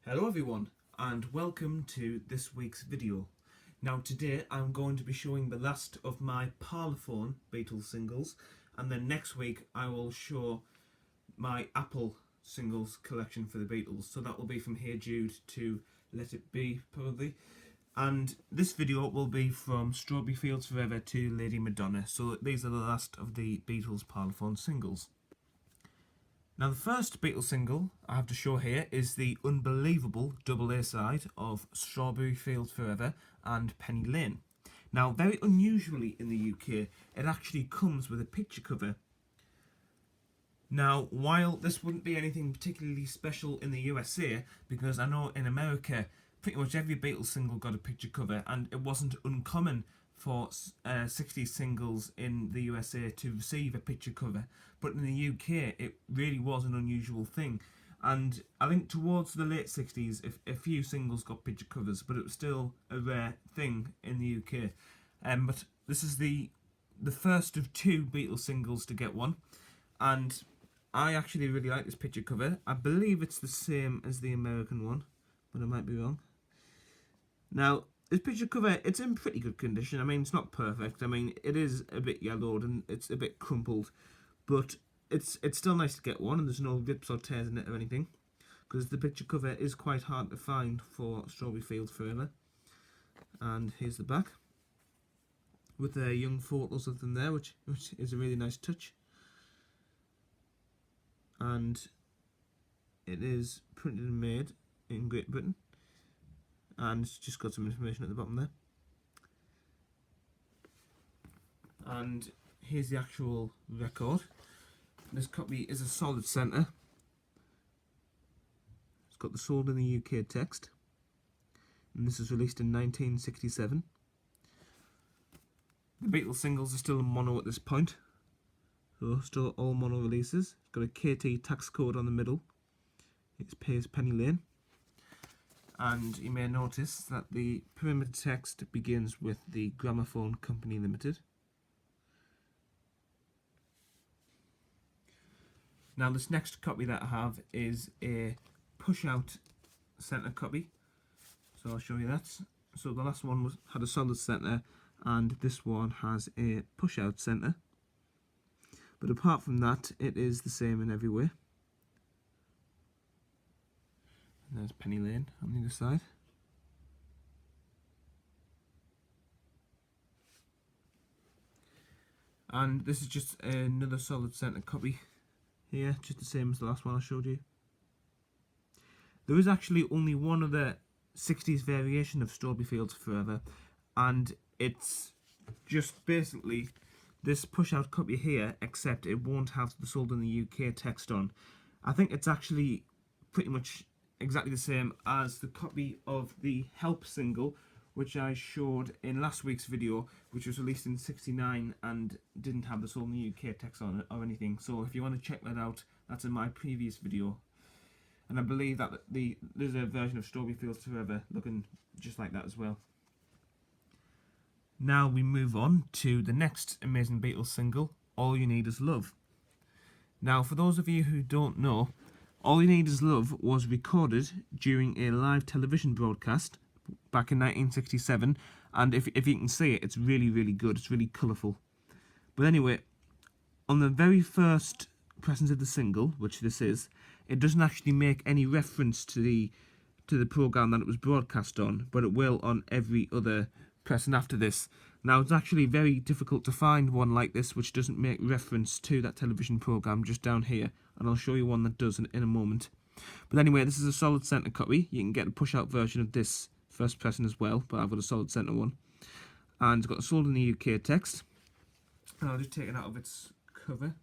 Hello everyone and welcome to this week's video. Now today I'm going to be showing the last of my Parlophone Beatles singles, and then next week I will show my Apple singles collection for the Beatles. So that will be from Hey Jude to Let It Be probably. And this video will be from Strawberry Fields Forever to Lady Madonna. So these are the last of the Beatles Parlophone singles. Now the first Beatles single I have to show here is the unbelievable double A side of Strawberry Fields Forever and Penny Lane. Now very unusually in the UK, it actually comes with a picture cover. Now while this wouldn't be anything particularly special in the USA, because I know in America pretty much every Beatles single got a picture cover, and it wasn't uncommon for 60s singles in the USA to receive a picture cover, but in the UK it really was an unusual thing. And I think towards the late 60s a few singles got picture covers, but it was still a rare thing in the UK. But this is the first of two Beatles singles to get one, and I actually really like this picture cover. I believe it's the same as the American one, but I might be wrong. Now, this picture cover, it's in pretty good condition. I mean, it's not perfect. I mean, it is a bit yellowed and it's a bit crumpled, but it's still nice to get one, and there's no rips or tears in it or anything, because the picture cover is quite hard to find for Strawberry Fields Forever. And here's the back, with young photos of them there, which is a really nice touch. And it is printed and made in Great Britain, and it's just got some information at the bottom there. And here's the actual record. This copy is a solid centre. It's got the sold in the UK text, and this was released in 1967. The Beatles singles are still in mono at this point, so still all mono releases. It's got a KT tax code on the middle. It pays Penny Lane. And you may notice that the perimeter text begins with the Gramophone Company Limited. Now this next copy that I have is a push-out centre copy, so I'll show you that. So the last one had a solid centre, and this one has a push-out centre. But apart from that, it is the same in every way. And there's Penny Lane on the other side. And this is just another solid centre copy here, just the same as the last one I showed you. There is actually only one other 60s variation of Strawberry Fields Forever, and it's just basically this push-out copy here, except it won't have the sold in the UK text on. I think it's actually pretty much exactly the same as the copy of the Help single, which I showed in last week's video, which was released in '69 and didn't have the sold in the UK text on it or anything. So if you want to check that out, that's in my previous video. And I believe that there's a version of Strawberry Fields Forever looking just like that as well. Now we move on to the next amazing Beatles single, All You Need Is Love. Now for those of you who don't know, All You Need Is Love was recorded during a live television broadcast back in 1967, and if you can see it, it's really, really good. It's really colourful. But anyway, on the very first pressings of the single, which this is, it doesn't actually make any reference to the programme that it was broadcast on, but it will on every other pressing after this. Now, it's actually very difficult to find one like this which doesn't make reference to that television programme just down here, and I'll show you one that does in a moment. But anyway, this is a solid centre copy. You can get a push-out version of this first pressing as well, but I've got a solid centre one. And it's got sold in the UK text. And I'll just take it out of its cover.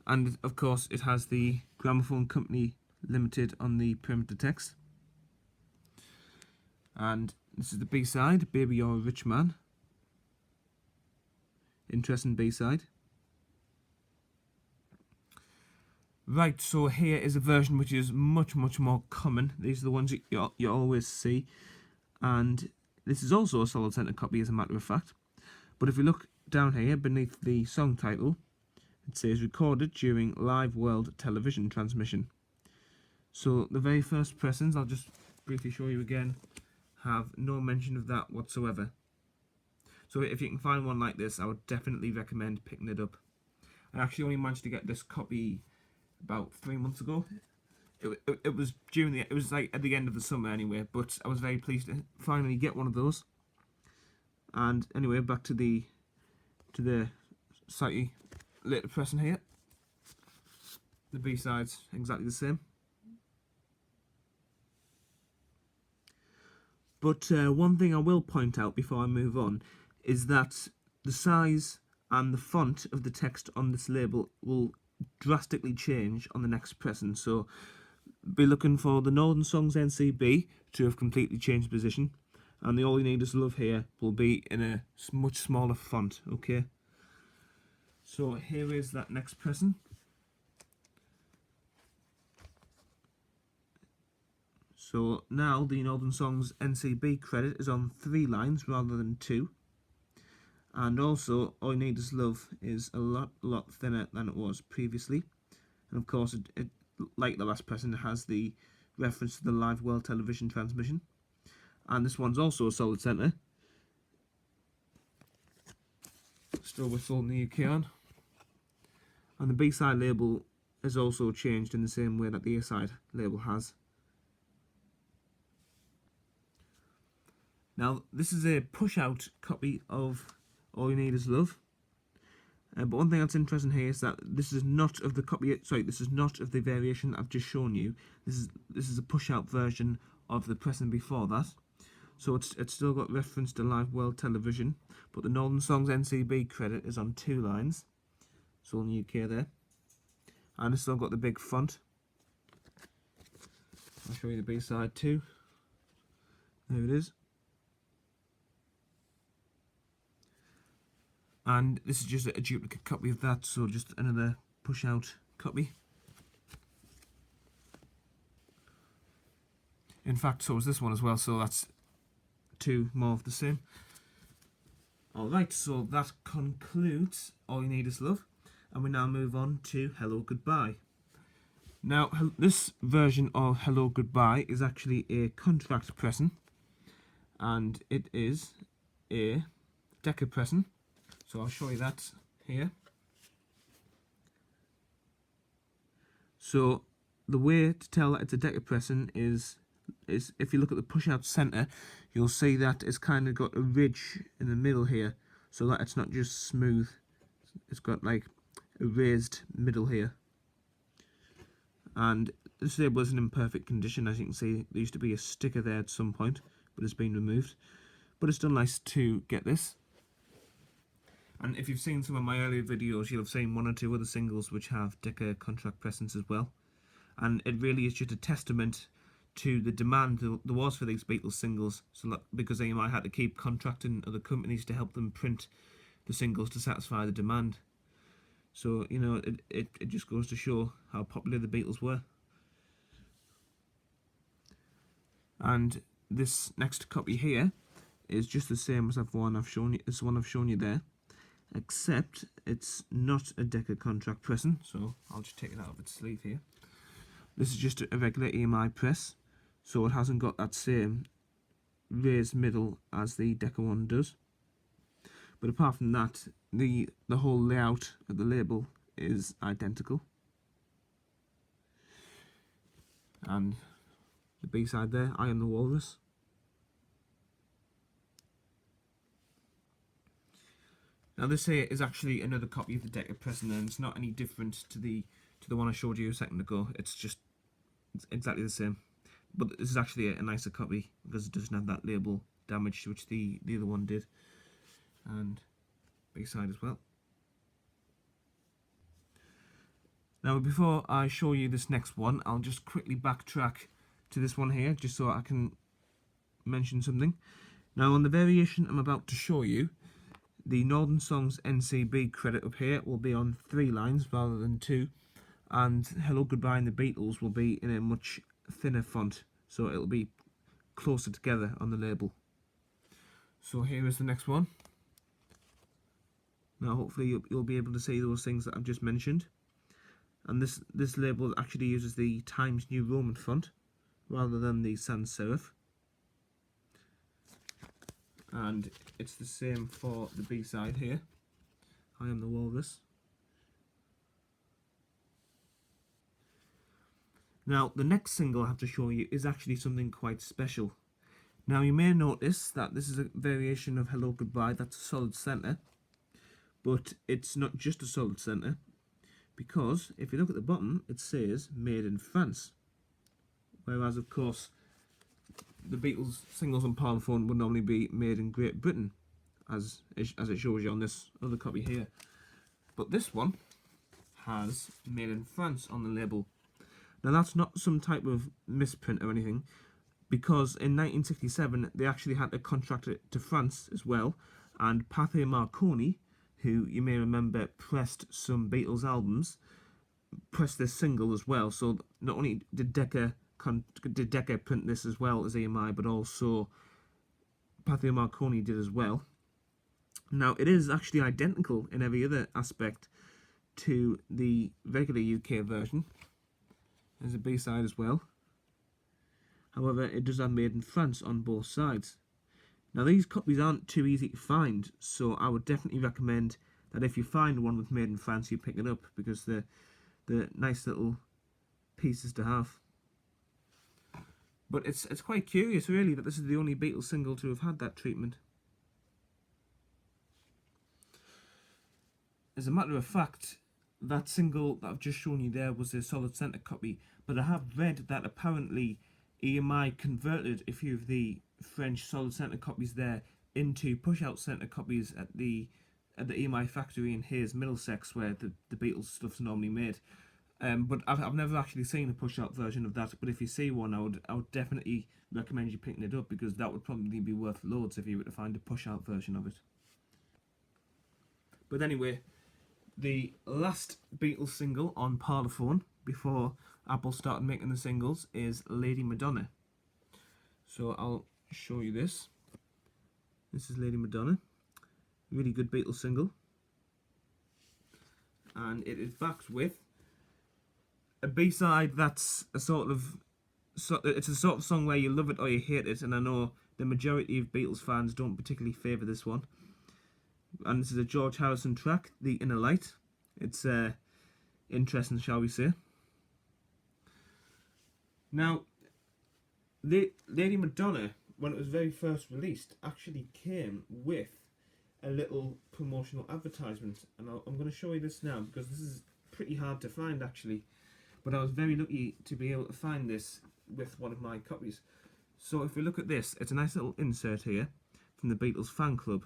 And of course, it has the Gramophone Company Limited on the perimeter text. And this is the B-side, Baby You're a Rich Man. Interesting B-side. Right, so here is a version which is much, much more common. These are the ones you always see. And this is also a solid centre copy, as a matter of fact. But if we look down here, beneath the song title, it says recorded during live world television transmission. So the very first pressings, I'll just briefly show you again, have no mention of that whatsoever. So if you can find one like this, I would definitely recommend picking it up. I actually only managed to get this copy about 3 months ago. It was during it was like at the end of the summer anyway, but I was very pleased to finally get one of those. And anyway, back to the slightly later pressing here. The B-side's exactly the same. But one thing I will point out before I move on is that the size and the font of the text on this label will drastically change on the next pressing. So be looking for the Northern Songs NCB to have completely changed position, and the All You Need Is Love here will be in a much smaller font. Okay, so here is that next pressing. So now the Northern Songs NCB credit is on 3 lines rather than 2, and also All You Need Is Love is a lot thinner than it was previously, and of course it like the last pressing, it has the reference to the live world television transmission, and this one's also a solid centre, still with Sold in the UK on, and the B-side label has also changed in the same way that the A-side label has. Now this is a push-out copy of All You Need Is Love, but one thing that's interesting here is that this is not of the copy. Sorry, this is not of the variation I've just shown you. This is a push-out version of the pressing before that. So it's still got reference to live world television, but the Northern Songs NCB credit is on 2 lines. It's all in the UK there, and it's still got the big font. I'll show you the B side too. There it is. And this is just a duplicate copy of that, so just another push out copy. In fact, so is this one as well, so that's 2 more of the same. Alright, so that concludes All You Need Is Love, and we now move on to Hello Goodbye. Now, this version of Hello Goodbye is actually a contract pressing, and it is a Decca pressing. So I'll show you that here. So the way to tell that it's a Decca pressing is if you look at the push-out centre, you'll see that it's kind of got a ridge in the middle here, so that it's not just smooth. It's got like a raised middle here. And this label is in imperfect condition. As you can see, there used to be a sticker there at some point, but it's been removed. But it's still nice to get this. And if you've seen some of my earlier videos, you'll have seen 1 or 2 other singles which have Decca contract pressings as well. And it really is just a testament to the demand there was for these Beatles singles, so that, because AMI had to keep contracting other companies to help them print the singles to satisfy the demand. So, you know, it just goes to show how popular the Beatles were. And this next copy here is just the same as the one I've shown you there, except it's not a Decca contract pressing, so I'll just take it out of its sleeve here. This is just a regular EMI press, so it hasn't got that same raised middle as the Decca one does. But apart from that, the whole layout of the label is identical. And the B-side there, I Am the Walrus. Now this here is actually another copy of the Decca pressing, and it's not any different to the one I showed you a second ago. It's exactly the same. But this is actually a nicer copy because it doesn't have that label damage, which the other one did. And B-side as well. Now before I show you this next one, I'll just quickly backtrack to this one here, just so I can mention something. Now on the variation I'm about to show you, the Northern Songs NCB credit up here will be on 3 lines rather than 2, and Hello Goodbye and the Beatles will be in a much thinner font, so it'll be closer together on the label. So here is the next one. Now hopefully you'll be able to see those things that I've just mentioned. And this label actually uses the Times New Roman font rather than the sans serif. And it's the same for the B side here. I Am the Walrus. Now, the next single I have to show you is actually something quite special. Now, you may notice that this is a variation of Hello Goodbye that's a solid centre, but it's not just a solid centre, because if you look at the bottom, it says Made in France. Whereas, of course, the Beatles singles on Parlophone would normally be made in Great Britain, as it shows you on this other copy here. But this one has Made in France on the label. Now, that's not some type of misprint or anything, because in 1967 they actually had to contract it to France as well, and Pathé Marconi, who you may remember pressed some Beatles albums, pressed this single as well. So not only did Decca print this as well as EMI, but also Pathé Marconi did as well. Now, it is actually identical in every other aspect to the regular UK version. There's a B-side as well. However, it does have Made in France on both sides. Now, these copies aren't too easy to find, so I would definitely recommend that if you find one with Made in France, you pick it up, because they're nice little pieces to have. But it's quite curious, really, that this is the only Beatles single to have had that treatment. As a matter of fact, that single that I've just shown you there was a solid centre copy, but I have read that apparently EMI converted a few of the French solid centre copies there into push-out centre copies at the EMI factory in Hayes, Middlesex, where the Beatles stuff's normally made. But I've never actually seen a push-out version of that. But if you see one, I would definitely recommend you picking it up, because that would probably be worth loads if you were to find a push-out version of it. But anyway, the last Beatles single on Parlophone before Apple started making the singles is Lady Madonna. So I'll show you this. This is Lady Madonna. Really good Beatles single. And it is backed with a B-side that's it's a sort of song where you love it or you hate it, and I know the majority of Beatles fans don't particularly favour this one. And this is a George Harrison track, The Inner Light. It's interesting, shall we say. Now, Lady Madonna, when it was very first released, actually came with a little promotional advertisement. And I'm going to show you this now, because this is pretty hard to find, actually. But I was very lucky to be able to find this with one of my copies. So if we look at this, it's a nice little insert here from the Beatles fan club.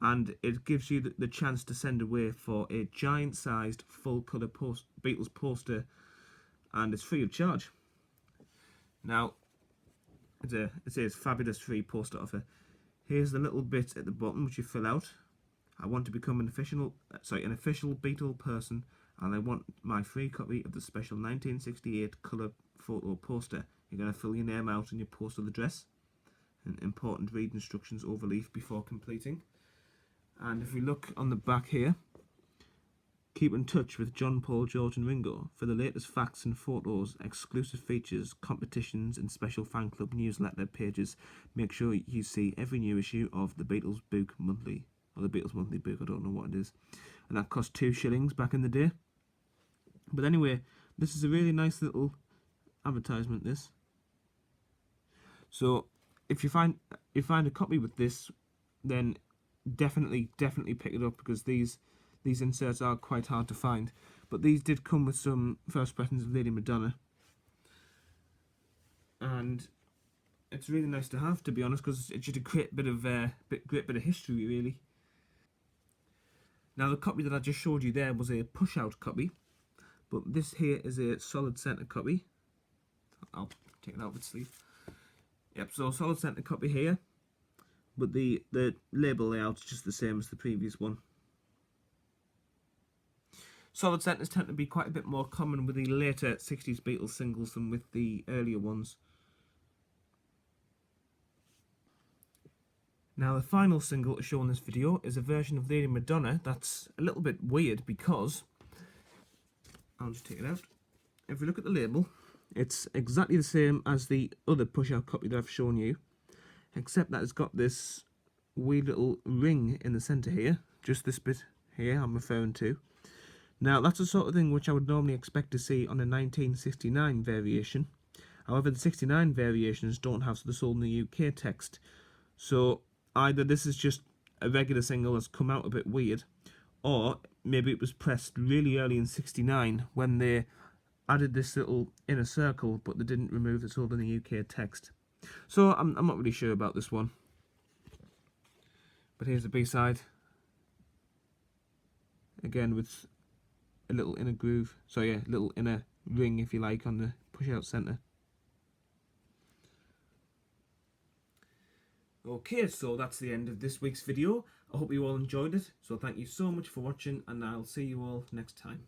And it gives you the chance to send away for a giant-sized, full-colour Beatles poster, and it's free of charge. Now, it says fabulous free poster offer. Here's the little bit at the bottom which you fill out. I want to become an official Beatle person, and I want my free copy of the special 1968 colour photo poster. You're going to fill your name out and your postal address, and important read instructions overleaf before completing. And if we look on the back here, keep in touch with John, Paul, George and Ringo for the latest facts and photos, exclusive features, competitions and special fan club newsletter pages. Make sure you see every new issue of the Beatles Book Monthly, or the Beatles Monthly Book, I don't know what it is. And that cost 2 shillings back in the day. But anyway, this is a really nice little advertisement, this. So if you find a copy with this, then definitely pick it up, because these inserts are quite hard to find. But these did come with some first pressings of Lady Madonna, and it's really nice to have, to be honest, because it's just a great bit of history, really. Now, the copy that I just showed you there was a push-out copy, but this here is a solid centre copy. I'll take it out of its sleeve. Yep, so solid centre copy here, but the label layout is just the same as the previous one. Solid centres tend to be quite a bit more common with the later 60s Beatles singles than with the earlier ones. Now, the final single to show in this video is a version of Lady Madonna that's a little bit weird, because I'll just take it out. If we look at the label, it's exactly the same as the other push-out copy that I've shown you, except that it's got this wee little ring in the centre here, just this bit here I'm referring to. Now that's the sort of thing which I would normally expect to see on a 1969 variation. However, the 69 variations don't have the sold in the UK text, so either this is just a regular single that's come out a bit weird, or maybe it was pressed really early in 69 when they added this little inner circle, but they didn't remove the sold in the UK text. So I'm not really sure about this one. But here's the B-side. Again with a little inner groove. So yeah, little inner ring, if you like, on the push-out centre. Okay, so that's the end of this week's video. I hope you all enjoyed it. So thank you so much for watching, and I'll see you all next time.